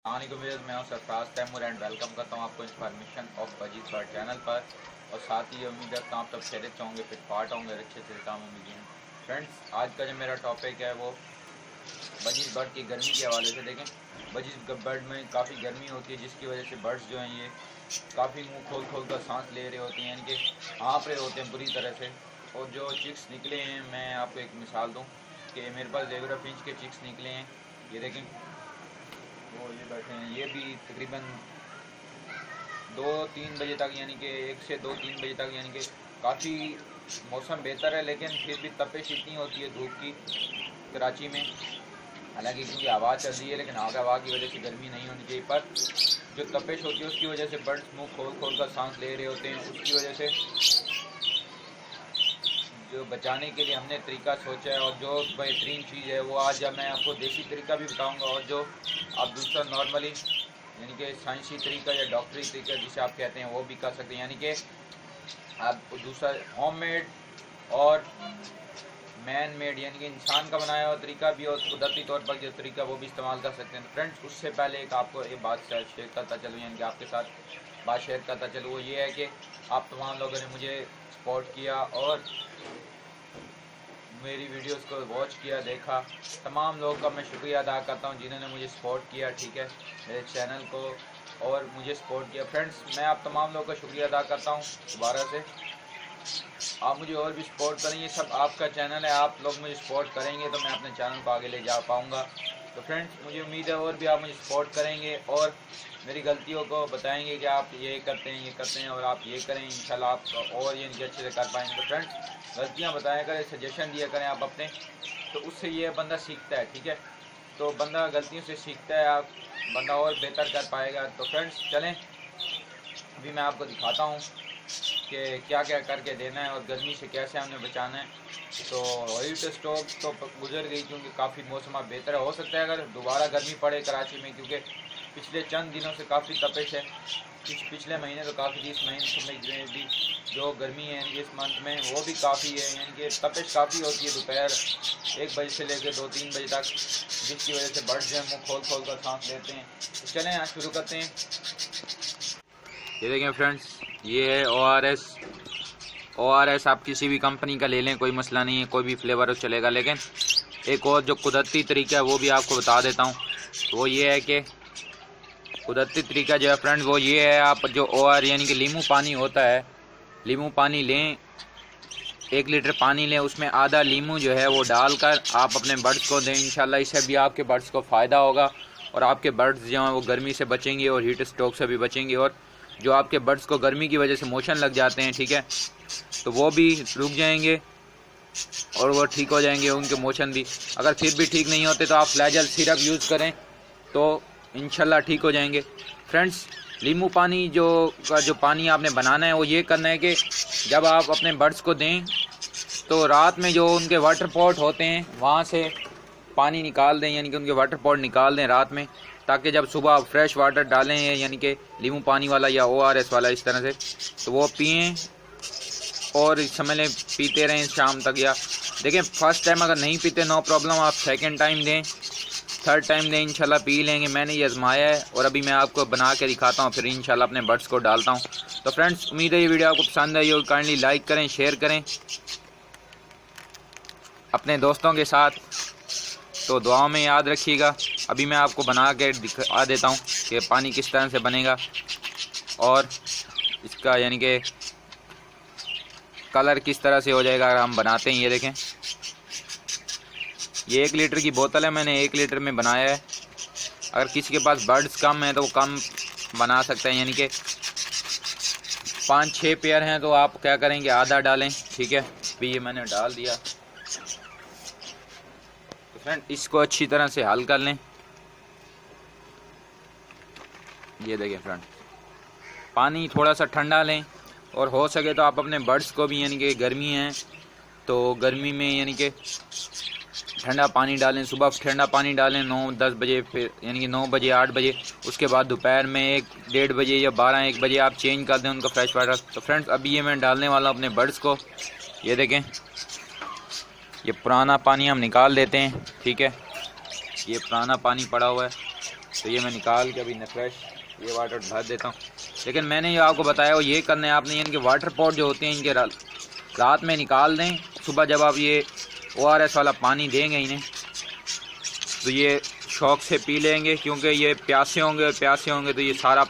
वालेकुम, मैं हूं सरफराज तैमूर एंड वेलकम करता हूं आपको information of budgies bird channel पर। और साथ ही उम्मीद करता हूं आप सब खैरियत से होंगे, फिट फाट होंगे, अच्छे से काम उम्मीद हैं। फ्रेंड्स, आज का जो मेरा टॉपिक है वो बजीज बर्ड की गर्मी के हवाले से। देखें, बजीज बर्ड में काफ़ी गर्मी होती है जिसकी वजह से बर्ड्स जो हैं ये काफ़ी मुँह खोल खोल कर सांस ले रहे होते हैं, यानी कि हाँफ रहे होते हैं बुरी तरह से। और जो चिक्स निकले हैं, मैं आपको एक मिसाल दूँ कि मेरे पास ज़ेबरा फिंच के चिक्स निकले हैं। ये देखें, वो ये बैठे हैं, ये भी तकरीबन 2-3 बजे तक, यानी कि 1 से 2-3 बजे तक, यानी कि काफ़ी मौसम बेहतर है, लेकिन फिर भी तपिश इतनी होती है धूप की कराची में। हालांकि क्योंकि हवा चल रही है, लेकिन हवा की वजह से गर्मी नहीं होनी चाहिए, पर जो तपिश होती है उसकी वजह से बर्ड्स मुँह खोल खोल कर सांस ले रहे होते हैं। उसकी वजह से जो बचाने के लिए हमने तरीका सोचा है, और जो बेहतरीन चीज़ है वो आज मैं आपको देसी तरीका भी बताऊंगा, और जो आप दूसरा नॉर्मली यानी कि साइंसी तरीका या डॉक्टरी तरीका जिसे आप कहते हैं वो भी कर सकते हैं। यानी कि आप दूसरा होममेड और मैन मेड यानी कि इंसान का बनाया हुआ तरीका भी, और कुदरती तौर पर जो तरीका वो भी इस्तेमाल कर सकते हैं। तो फ्रेंड्स, उससे पहले एक आपको ये बात शेयर करता चलूँ, यानी कि आपके साथ बात शेयर करता चलूँ, वो ये है कि आप तमाम लोगों ने मुझे सपोर्ट किया और मेरी वीडियोस को वॉच किया, देखा। तमाम लोगों का मैं शुक्रिया अदा करता हूं जिन्होंने मुझे सपोर्ट किया, ठीक है, मेरे चैनल को और मुझे सपोर्ट किया। फ्रेंड्स, मैं आप तमाम लोगों का शुक्रिया अदा करता हूं दोबारा से। आप मुझे और भी सपोर्ट करें, ये सब आपका चैनल है, आप लोग मुझे सपोर्ट करेंगे तो मैं अपने चैनल को आगे ले जा पाऊँगा। तो फ्रेंड्स, मुझे उम्मीद है और भी आप मुझे सपोर्ट करेंगे और मेरी गलतियों को बताएंगे कि आप ये करते हैं, ये करते हैं और आप ये करें, इंशाल्लाह आप और ये इनके अच्छे से कर पाएंगे। तो फ्रेंड्स, गलतियाँ बताया करें, सजेशन दिया करें आप अपने, तो उससे ये बंदा सीखता है, ठीक है। तो बंदा गलतियों से सीखता है, आप बंदा और बेहतर कर पाएगा। तो फ्रेंड्स, चलें अभी मैं आपको दिखाता हूँ कि क्या क्या करके देना है और गर्मी से कैसे हमें बचाना है। तो हीट स्ट्रोक तो गुजर गई, क्योंकि काफ़ी मौसम अब बेहतर है। हो सकता है अगर दोबारा गर्मी पड़े कराची में, क्योंकि पिछले चंद दिनों से काफ़ी तपिश है। पिछले महीने तो काफ़ी, इस महीने में भी जो गर्मी है इस मंथ में वो भी काफ़ी है, यानी कि तपिश काफ़ी होती है दोपहर 1 बजे से लेकर 2-3 बजे तक, जिसकी वजह से बर्ड्स जो है मुँह खोल खोल कर सांस लेते हैं। तो चलें यहाँ शुरू करते हैं। ये देखें फ्रेंड्स, ये है ORS आप किसी भी कंपनी का ले लें, कोई मसला नहीं है, कोई भी फ्लेवर चलेगा। लेकिन एक और जो कुदरती तरीका है वो भी आपको बता देता हूँ। वो ये है कि कुदरती तरीका जो है फ्रेंड्स वो ये है, आप जो OR यानी कि लीमू पानी होता है, लीमू पानी लें, 1 लीटर पानी लें, उसमें आधा लीमू जो है वो डालकर आप अपने बर्ड्स को दें। इंशाल्लाह इससे भी आपके बर्ड्स को फ़ायदा होगा और आपके बर्ड्स जो हैं वो गर्मी से बचेंगे और हीट स्ट्रोक से भी बचेंगे। और जो आपके बर्ड्स को गर्मी की वजह से मोशन लग जाते हैं, ठीक है, तो वो भी रुक जाएंगे और वो ठीक हो जाएंगे, उनके मोशन भी। अगर फिर भी ठीक नहीं होते तो आप फ्लैजल सिरप यूज़ करें तो इंशाल्लाह ठीक हो जाएंगे। फ्रेंड्स, लीमू पानी जो पानी आपने बनाना है वो ये करना है कि जब आप अपने बर्ड्स को दें तो रात में जो उनके वाटर पॉट होते हैं वहाँ से पानी निकाल दें, यानी कि उनके वाटर पॉट निकाल दें रात में, ताकि जब सुबह आप फ्रेश वाटर डालें, यानी कि लीमू पानी वाला या ORS वाला इस तरह से, तो वो पिएँ और समझ लें पीते रहें शाम तक। या देखें, फर्स्ट टाइम अगर नहीं पीते नो प्रॉब्लम, आप सेकंड टाइम दें, थर्ड टाइम दें, इंशाल्लाह पी लेंगे। मैंने ये आजमाया है और अभी मैं आपको बना के दिखाता हूँ, फिर इंशाल्लाह अपने बर्ड्स को डालता हूँ। तो फ्रेंड्स, उम्मीद है ये वीडियो आपको पसंद आई और काइंडली लाइक करें, शेयर करें अपने दोस्तों के साथ। तो दुआओं में याद रखिएगा। अभी मैं आपको बना के दिखा देता हूँ कि पानी किस तरह से बनेगा और इसका यानी कि कलर किस तरह से हो जाएगा अगर हम बनाते हैं। ये देखें, ये 1 लीटर की बोतल है, मैंने 1 लीटर में बनाया है। अगर किसी के पास बर्ड्स कम है तो वो कम बना सकते हैं, यानी कि 5-6 पेयर हैं तो आप क्या करेंगे, आधा डालें, ठीक है। अभी ये मैंने डाल दिया। तो फ्रेंड, इसको अच्छी तरह से हल कर लें। ये देखें फ्रेंड, पानी थोड़ा सा ठंडा लें और हो सके तो आप अपने बर्ड्स को भी, यानी कि गर्मी है तो गर्मी में यानी कि ठंडा पानी डालें। सुबह ठंडा पानी डालें 9-10 बजे, फिर यानी कि 9 बजे 8 बजे, उसके बाद दोपहर में 1-1:30 बजे या 12-1 बजे आप चेंज कर दें उनका फ्रेश वाटर। तो फ्रेंड्स, अभी ये मैं डालने वाला हूँ अपने बर्ड्स को। ये देखें, ये पुराना पानी हम निकाल देते हैं, ठीक है, ये पुराना पानी पड़ा हुआ है। तो ये मैं निकाल के अभी इन्हें फ्रेश ये वाटर भर देता हूँ। लेकिन मैंने ये आपको बताया वो ये करना है आपने, इनके वाटर पॉट जो होते हैं इनके रात में निकाल दें। सुबह जब आप ये ORS वाला पानी देंगे इन्हें तो ये शौक से पी लेंगे, क्योंकि ये प्यासे होंगे तो ये सारा